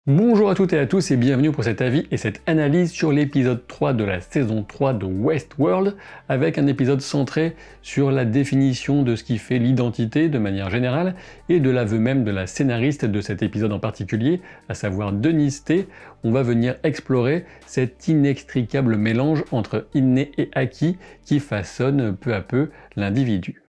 Bonjour à toutes et à tous et bienvenue pour cet avis et cette analyse sur l'épisode 3 de la saison 3 de Westworld, avec un épisode centré sur la définition de ce qui fait l'identité de manière générale et de l'aveu même de la scénariste de cet épisode en particulier, à savoir Denise T. On va venir explorer cet inextricable mélange entre inné et acquis qui façonne peu à peu l'individu.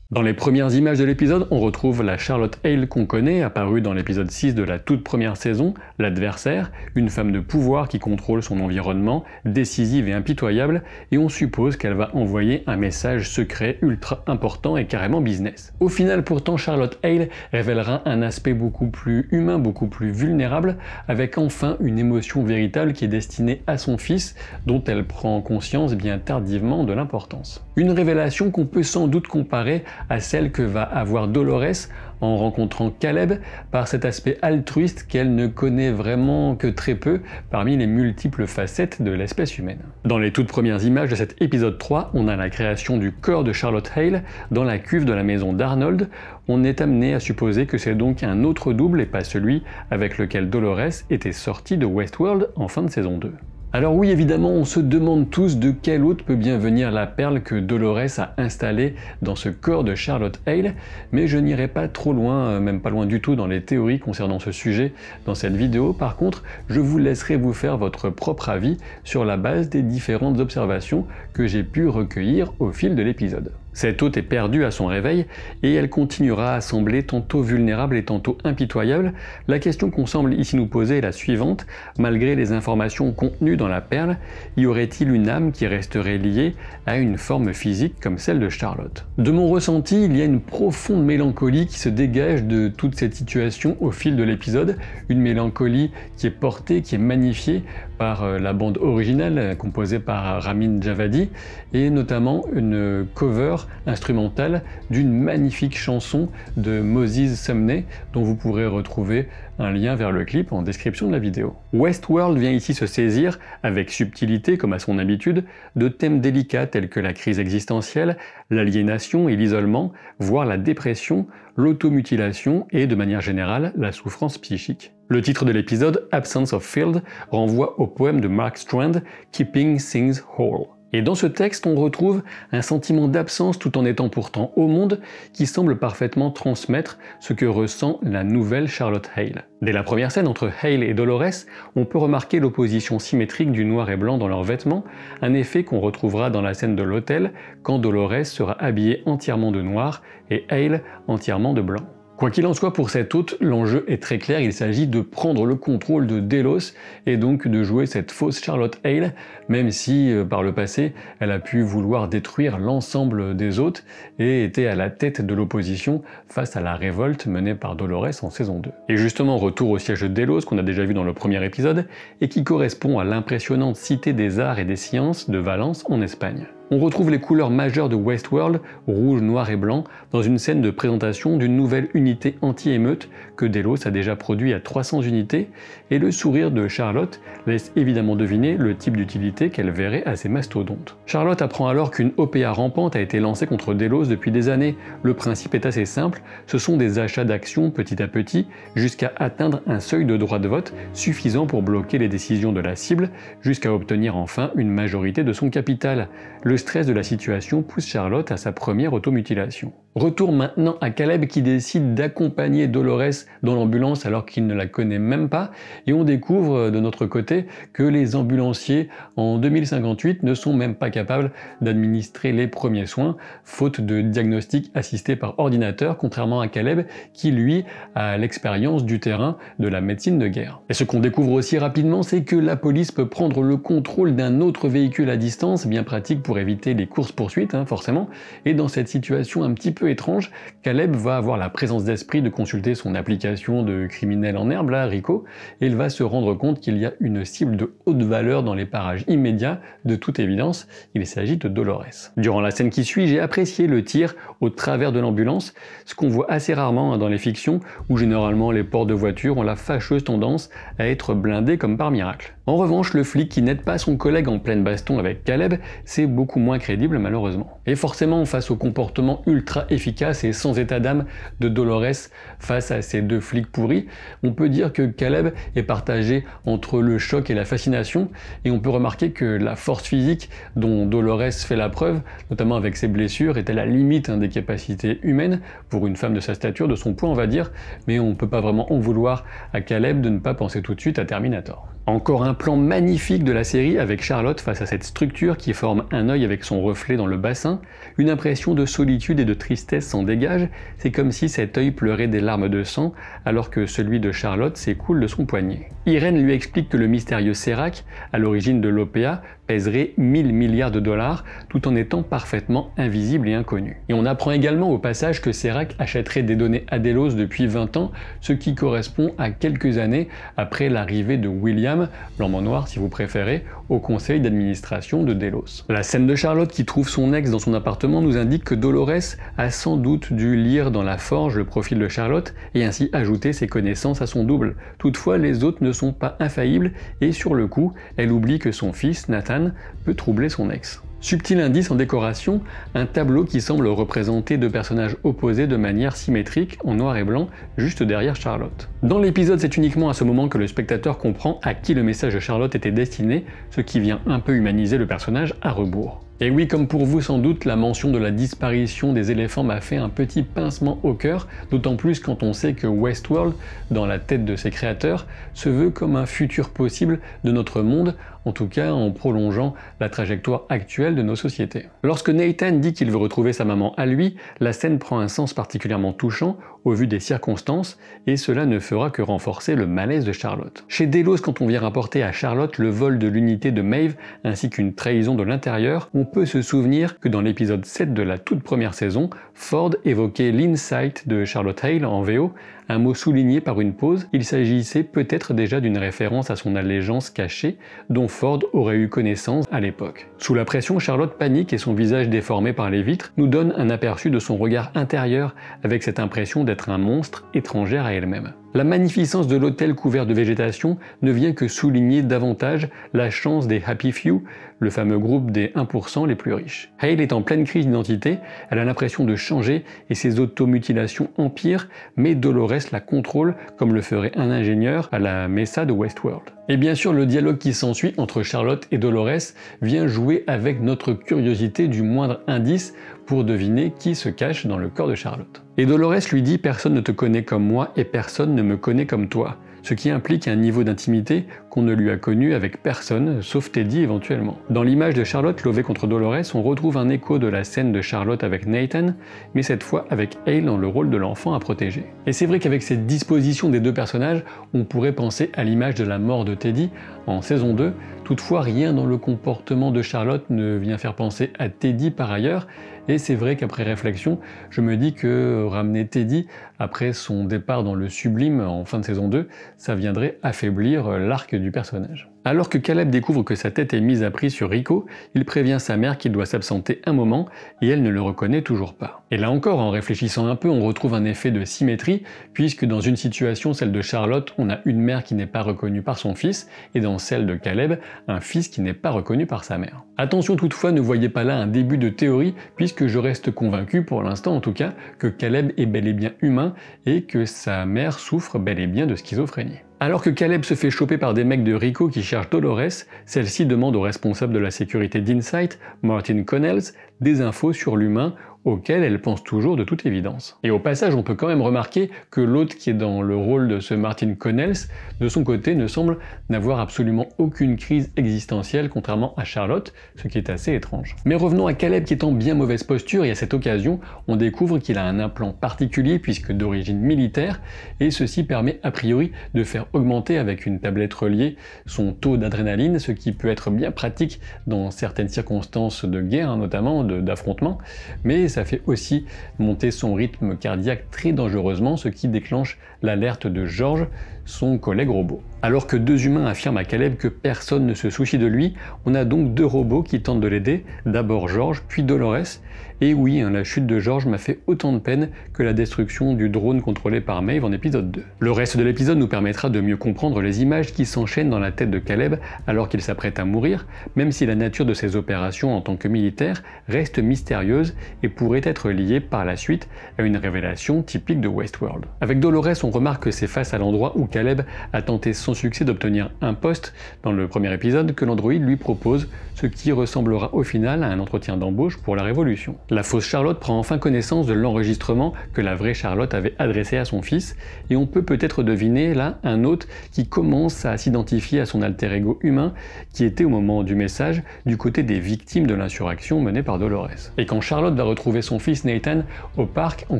Dans les premières images de l'épisode, on retrouve la Charlotte Hale qu'on connaît, apparue dans l'épisode 6 de la toute première saison, l'adversaire, une femme de pouvoir qui contrôle son environnement, décisive et impitoyable, et on suppose qu'elle va envoyer un message secret ultra important et carrément business. Au final pourtant, Charlotte Hale révélera un aspect beaucoup plus humain, beaucoup plus vulnérable, avec enfin une émotion véritable qui est destinée à son fils, dont elle prend conscience bien tardivement de l'importance. Une révélation qu'on peut sans doute comparer à celle que va avoir Dolores en rencontrant Caleb par cet aspect altruiste qu'elle ne connaît vraiment que très peu parmi les multiples facettes de l'espèce humaine. Dans les toutes premières images de cet épisode 3, on a la création du corps de Charlotte Hale dans la cuve de la maison d'Arnold. On est amené à supposer que c'est donc un autre double et pas celui avec lequel Dolores était sortie de Westworld en fin de saison 2. Alors oui, évidemment, on se demande tous de quel autre peut bien venir la perle que Dolores a installée dans ce corps de Charlotte Hale, mais je n'irai pas trop loin, même pas loin du tout dans les théories concernant ce sujet dans cette vidéo. Par contre, je vous laisserai vous faire votre propre avis sur la base des différentes observations que j'ai pu recueillir au fil de l'épisode. Cette hôte est perdue à son réveil et elle continuera à sembler tantôt vulnérable et tantôt impitoyable. La question qu'on semble ici nous poser est la suivante: malgré les informations contenues dans la perle, y aurait-il une âme qui resterait liée à une forme physique comme celle de Charlotte? De mon ressenti, il y a une profonde mélancolie qui se dégage de toute cette situation au fil de l'épisode, une mélancolie qui est portée, qui est magnifiée par la bande originale composée par Ramin Djawadi et notamment une cover instrumentale d'une magnifique chanson de Moses Sumney dont vous pourrez retrouver un lien vers le clip en description de la vidéo. Westworld vient ici se saisir, avec subtilité comme à son habitude, de thèmes délicats tels que la crise existentielle, l'aliénation et l'isolement, voire la dépression, l'automutilation et, de manière générale, la souffrance psychique. Le titre de l'épisode, Absence of Field, renvoie au poème de Mark Strand, Keeping Things Whole. Et dans ce texte, on retrouve un sentiment d'absence tout en étant pourtant au monde qui semble parfaitement transmettre ce que ressent la nouvelle Charlotte Hale. Dès la première scène entre Hale et Dolores, on peut remarquer l'opposition symétrique du noir et blanc dans leurs vêtements, un effet qu'on retrouvera dans la scène de l'hôtel quand Dolores sera habillée entièrement de noir et Hale entièrement de blanc. Quoi qu'il en soit, pour cet hôte, l'enjeu est très clair, il s'agit de prendre le contrôle de Delos et donc de jouer cette fausse Charlotte Hale, même si par le passé elle a pu vouloir détruire l'ensemble des hôtes et était à la tête de l'opposition face à la révolte menée par Dolores en saison 2. Et justement, retour au siège de Delos qu'on a déjà vu dans le premier épisode et qui correspond à l'impressionnante cité des arts et des sciences de Valence en Espagne. On retrouve les couleurs majeures de Westworld, rouge, noir et blanc, dans une scène de présentation d'une nouvelle unité anti-émeute que Delos a déjà produit à 300 unités, et le sourire de Charlotte laisse évidemment deviner le type d'utilité qu'elle verrait à ces mastodontes. Charlotte apprend alors qu'une OPA rampante a été lancée contre Delos depuis des années. Le principe est assez simple, ce sont des achats d'actions petit à petit, jusqu'à atteindre un seuil de droit de vote suffisant pour bloquer les décisions de la cible, jusqu'à obtenir enfin une majorité de son capital. Le stress de la situation pousse Charlotte à sa première automutilation. Retour maintenant à Caleb qui décide d'accompagner Dolores dans l'ambulance alors qu'il ne la connaît même pas, et on découvre de notre côté que les ambulanciers en 2058 ne sont même pas capables d'administrer les premiers soins, faute de diagnostic assisté par ordinateur, contrairement à Caleb qui lui a l'expérience du terrain de la médecine de guerre. Et ce qu'on découvre aussi rapidement, c'est que la police peut prendre le contrôle d'un autre véhicule à distance, bien pratique pour éviter les courses-poursuites forcément, et dans cette situation un petit peu étrange, Caleb va avoir la présence d'esprit de consulter son application de criminel en herbe, là, Rico, et il va se rendre compte qu'il y a une cible de haute valeur dans les parages immédiats, de toute évidence, il s'agit de Dolores. Durant la scène qui suit, j'ai apprécié le tir au travers de l'ambulance, ce qu'on voit assez rarement dans les fictions, où généralement les portes de voiture ont la fâcheuse tendance à être blindées comme par miracle. En revanche, le flic qui n'aide pas son collègue en pleine baston avec Caleb, c'est beaucoup moins crédible malheureusement. Et forcément, face au comportement ultra efficace et sans état d'âme de Dolores face à ces deux flics pourris, on peut dire que Caleb est partagé entre le choc et la fascination, et on peut remarquer que la force physique dont Dolores fait la preuve, notamment avec ses blessures, est à la limite des capacités humaines pour une femme de sa stature, de son poids on va dire, mais on ne peut pas vraiment en vouloir à Caleb de ne pas penser tout de suite à Terminator. Encore un plan magnifique de la série avec Charlotte face à cette structure qui forme un œil avec son reflet dans le bassin. Une impression de solitude et de tristesse s'en dégage, c'est comme si cet œil pleurait des larmes de sang alors que celui de Charlotte s'écoule de son poignet. Irène lui explique que le mystérieux Serac, à l'origine de l'OPA, pèserait 1000 milliards de dollars tout en étant parfaitement invisible et inconnu. Et on apprend également au passage que Serac achèterait des données à Delos depuis 20 ans, ce qui correspond à quelques années après l'arrivée de William, l'homme en noir si vous préférez, au conseil d'administration de Delos. La scène de Charlotte qui trouve son ex dans son appartement nous indique que Dolores a sans doute dû lire dans la forge le profil de Charlotte et ainsi ajouter ses connaissances à son double. Toutefois, les autres ne sont pas infaillibles et sur le coup, elle oublie que son fils, Nathan, peut troubler son ex. Subtil indice en décoration, un tableau qui semble représenter deux personnages opposés de manière symétrique en noir et blanc juste derrière Charlotte. Dans l'épisode, c'est uniquement à ce moment que le spectateur comprend à qui le message de Charlotte était destiné, ce qui vient un peu humaniser le personnage à rebours. Et oui, comme pour vous sans doute, la mention de la disparition des éléphants m'a fait un petit pincement au cœur, d'autant plus quand on sait que Westworld, dans la tête de ses créateurs, se veut comme un futur possible de notre monde, en tout cas en prolongeant la trajectoire actuelle de nos sociétés. Lorsque Nathan dit qu'il veut retrouver sa maman à lui, la scène prend un sens particulièrement touchant au vu des circonstances, et cela ne fera que renforcer le malaise de Charlotte. Chez Delos, quand on vient rapporter à Charlotte le vol de l'unité de Maeve ainsi qu'une trahison de l'intérieur, on peut se souvenir que dans l'épisode 7 de la toute première saison, Ford évoquait l'insight de Charlotte Hale en VO, un mot souligné par une pause. Il s'agissait peut-être déjà d'une référence à son allégeance cachée dont Ford aurait eu connaissance à l'époque. Sous la pression, Charlotte panique et son visage déformé par les vitres nous donne un aperçu de son regard intérieur avec cette impression d'être un monstre étrangère à elle-même. La magnificence de l'hôtel couvert de végétation ne vient que souligner davantage la chance des Happy Few, le fameux groupe des 1% les plus riches. Hale est en pleine crise d'identité, elle a l'impression de changer et ses automutilations empirent, mais Dolores la contrôle comme le ferait un ingénieur à la Mesa de Westworld. Et bien sûr, le dialogue qui s'ensuit entre Charlotte et Dolores vient jouer avec notre curiosité du moindre indice pour deviner qui se cache dans le corps de Charlotte. Et Dolores lui dit « Personne ne te connaît comme moi et personne ne me connaît comme toi », ce qui implique un niveau d'intimité qu'on ne lui a connu avec personne, sauf Teddy éventuellement. Dans l'image de Charlotte levée contre Dolores, on retrouve un écho de la scène de Charlotte avec Nathan, mais cette fois avec Hale dans le rôle de l'enfant à protéger. Et c'est vrai qu'avec cette disposition des deux personnages, on pourrait penser à l'image de la mort de Teddy en saison 2, toutefois rien dans le comportement de Charlotte ne vient faire penser à Teddy par ailleurs, et c'est vrai qu'après réflexion, je me dis que ramener Teddy après son départ dans le sublime en fin de saison 2, ça viendrait affaiblir l'arc du personnage. Alors que Caleb découvre que sa tête est mise à prix sur Rico, il prévient sa mère qu'il doit s'absenter un moment et elle ne le reconnaît toujours pas. Et là encore, en réfléchissant un peu, on retrouve un effet de symétrie, puisque dans une situation, celle de Charlotte, on a une mère qui n'est pas reconnue par son fils, et dans celle de Caleb, un fils qui n'est pas reconnu par sa mère. Attention toutefois, ne voyez pas là un début de théorie, puisque je reste convaincu, pour l'instant en tout cas, que Caleb est bel et bien humain et que sa mère souffre bel et bien de schizophrénie. Alors que Caleb se fait choper par des mecs de Rico qui cherchent Dolores, celle-ci demande au responsable de la sécurité d'Insight, Martin Connells, des infos sur l'humain auquel elle pense toujours de toute évidence. Et au passage, on peut quand même remarquer que l'autre qui est dans le rôle de ce Martin Connells, de son côté, ne semble n'avoir absolument aucune crise existentielle, contrairement à Charlotte, ce qui est assez étrange. Mais revenons à Caleb qui est en bien mauvaise posture, et à cette occasion, on découvre qu'il a un implant particulier, puisque d'origine militaire, et ceci permet a priori de faire augmenter avec une tablette reliée son taux d'adrénaline, ce qui peut être bien pratique dans certaines circonstances de guerre, notamment d'affrontement, mais ça fait aussi monter son rythme cardiaque très dangereusement, ce qui déclenche l'alerte de George, son collègue robot. Alors que deux humains affirment à Caleb que personne ne se soucie de lui, on a donc deux robots qui tentent de l'aider, d'abord George, puis Dolores, Et oui, la chute de George m'a fait autant de peine que la destruction du drone contrôlé par Maeve en épisode 2. Le reste de l'épisode nous permettra de mieux comprendre les images qui s'enchaînent dans la tête de Caleb alors qu'il s'apprête à mourir, même si la nature de ses opérations en tant que militaire reste mystérieuse et pourrait être liée par la suite à une révélation typique de Westworld. Avec Dolores, on remarque que c'est face à l'endroit où Caleb a tenté sans succès d'obtenir un poste dans le premier épisode que l'androïde lui propose ce qui ressemblera au final à un entretien d'embauche pour la Révolution. La fausse Charlotte prend enfin connaissance de l'enregistrement que la vraie Charlotte avait adressé à son fils, et on peut peut-être deviner là un hôte qui commence à s'identifier à son alter ego humain qui était au moment du message du côté des victimes de l'insurrection menée par Dolores. Et quand Charlotte va retrouver son fils Nathan au parc en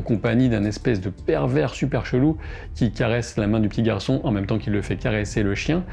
compagnie d'un espèce de pervers super chelou qui caresse la main du petit garçon en même temps qu'il le fait caresser le chien,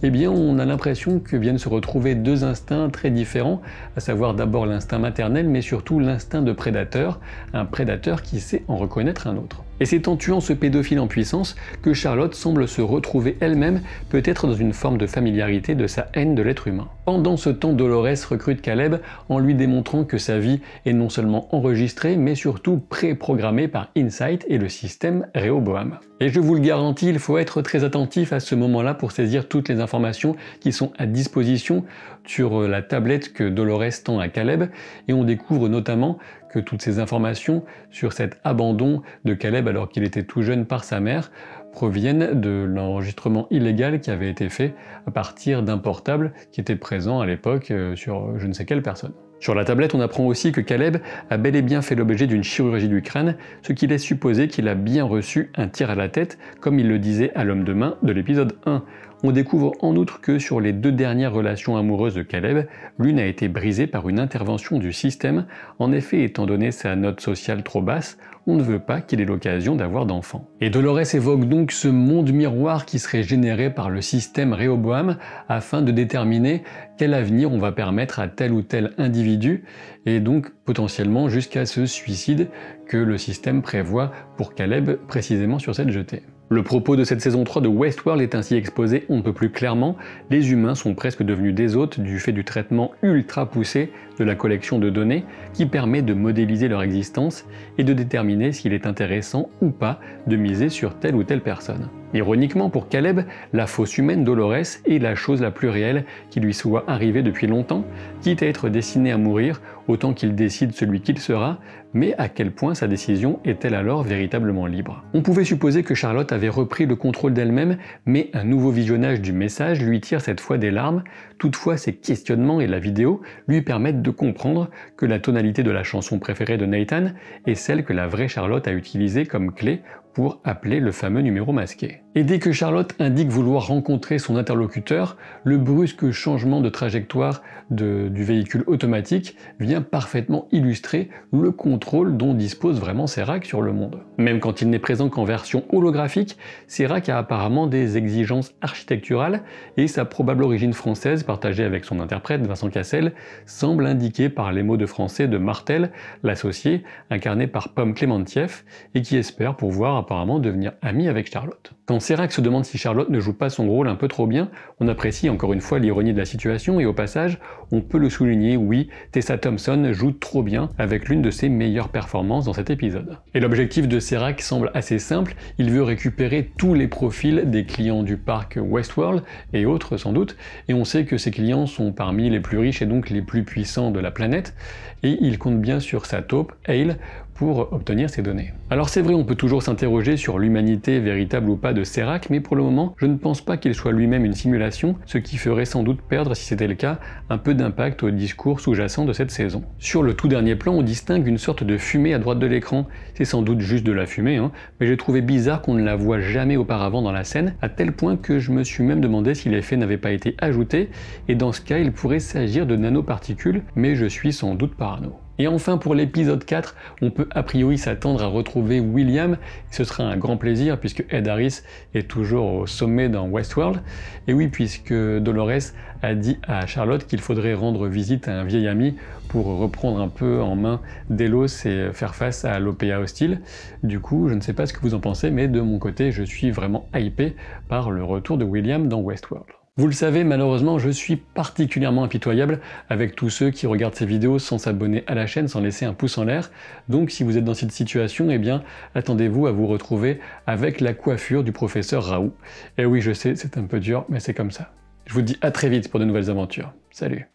eh bien on a l'impression que viennent se retrouver deux instincts très différents, à savoir d'abord l'instinct maternel mais surtout l'instinct de prédateur, un prédateur qui sait en reconnaître un autre. Et c'est en tuant ce pédophile en puissance que Charlotte semble se retrouver elle-même, peut-être dans une forme de familiarité de sa haine de l'être humain. Pendant ce temps, Dolores recrute Caleb en lui démontrant que sa vie est non seulement enregistrée, mais surtout préprogrammée par Insight et le système Rehoboam. Et je vous le garantis, il faut être très attentif à ce moment-là pour saisir toutes les informations qui sont à disposition sur la tablette que Dolores tend à Caleb, et on découvre notamment que toutes ces informations sur cet abandon de Caleb alors qu'il était tout jeune par sa mère proviennent de l'enregistrement illégal qui avait été fait à partir d'un portable qui était présent à l'époque sur je ne sais quelle personne. Sur la tablette, on apprend aussi que Caleb a bel et bien fait l'objet d'une chirurgie du crâne, ce qui laisse supposer qu'il a bien reçu un tir à la tête, comme il le disait à l'homme de main de l'épisode 1. On découvre en outre que sur les deux dernières relations amoureuses de Caleb, l'une a été brisée par une intervention du système. En effet, étant donné sa note sociale trop basse, on ne veut pas qu'il ait l'occasion d'avoir d'enfants. Et Dolores évoque donc ce monde miroir qui serait généré par le système Rehoboam afin de déterminer quel avenir on va permettre à tel ou tel individu, et donc potentiellement jusqu'à ce suicide que le système prévoit pour Caleb précisément sur cette jetée. Le propos de cette saison 3 de Westworld est ainsi exposé on ne peut plus clairement. Les humains sont presque devenus des hôtes du fait du traitement ultra poussé de la collection de données qui permet de modéliser leur existence et de déterminer s'il est intéressant ou pas de miser sur telle ou telle personne. Ironiquement pour Caleb, la fausse humaine Dolores est la chose la plus réelle qui lui soit arrivée depuis longtemps, quitte à être destiné à mourir, autant qu'il décide celui qu'il sera, mais à quel point sa décision est-elle alors véritablement libre? On pouvait supposer que Charlotte avait repris le contrôle d'elle-même, mais un nouveau visionnage du message lui tire cette fois des larmes. Toutefois, ses questionnements et la vidéo lui permettent de comprendre que la tonalité de la chanson préférée de Nathan est celle que la vraie Charlotte a utilisée comme clé pour appeler le fameux numéro masqué. Et dès que Charlotte indique vouloir rencontrer son interlocuteur, le brusque changement de trajectoire du véhicule automatique vient parfaitement illustrer le contrôle dont dispose vraiment Serac sur le monde. Même quand il n'est présent qu'en version holographique, Serac a apparemment des exigences architecturales et sa probable origine française, partagée avec son interprète Vincent Cassel, semble indiquée par les mots de français de Martel, l'associé, incarné par Pomme Clémentieff, et qui espère pouvoir apparemment devenir ami avec Charlotte. Quand Serac se demande si Charlotte ne joue pas son rôle un peu trop bien, on apprécie encore une fois l'ironie de la situation et au passage, on peut le souligner, oui, Tessa Thompson joue trop bien avec l'une de ses meilleures performances dans cet épisode. Et l'objectif de Serac semble assez simple, il veut récupérer tous les profils des clients du parc Westworld et autres sans doute, et on sait que ces clients sont parmi les plus riches et donc les plus puissants de la planète, et il compte bien sur sa taupe, Hale, pour obtenir ces données. Alors c'est vrai, on peut toujours s'interroger sur l'humanité véritable ou pas de Serac, mais pour le moment, je ne pense pas qu'il soit lui-même une simulation, ce qui ferait sans doute perdre, si c'était le cas, un peu d'impact au discours sous-jacent de cette saison. Sur le tout dernier plan, on distingue une sorte de fumée à droite de l'écran. C'est sans doute juste de la fumée, mais j'ai trouvé bizarre qu'on ne la voit jamais auparavant dans la scène, à tel point que je me suis même demandé si l'effet n'avait pas été ajouté, et dans ce cas, il pourrait s'agir de nanoparticules, mais je suis sans doute parano. Et enfin pour l'épisode 4, on peut a priori s'attendre à retrouver William, et ce sera un grand plaisir puisque Ed Harris est toujours au sommet dans Westworld, et oui puisque Dolores a dit à Charlotte qu'il faudrait rendre visite à un vieil ami pour reprendre un peu en main Delos et faire face à l'OPA hostile. Du coup, je ne sais pas ce que vous en pensez, mais de mon côté, je suis vraiment hypé par le retour de William dans Westworld. Vous le savez, malheureusement, je suis particulièrement impitoyable avec tous ceux qui regardent ces vidéos sans s'abonner à la chaîne, sans laisser un pouce en l'air. Donc si vous êtes dans cette situation, eh bien, attendez-vous à vous retrouver avec la coiffure du professeur Raoult. Et oui, je sais, c'est un peu dur, mais c'est comme ça. Je vous dis à très vite pour de nouvelles aventures. Salut!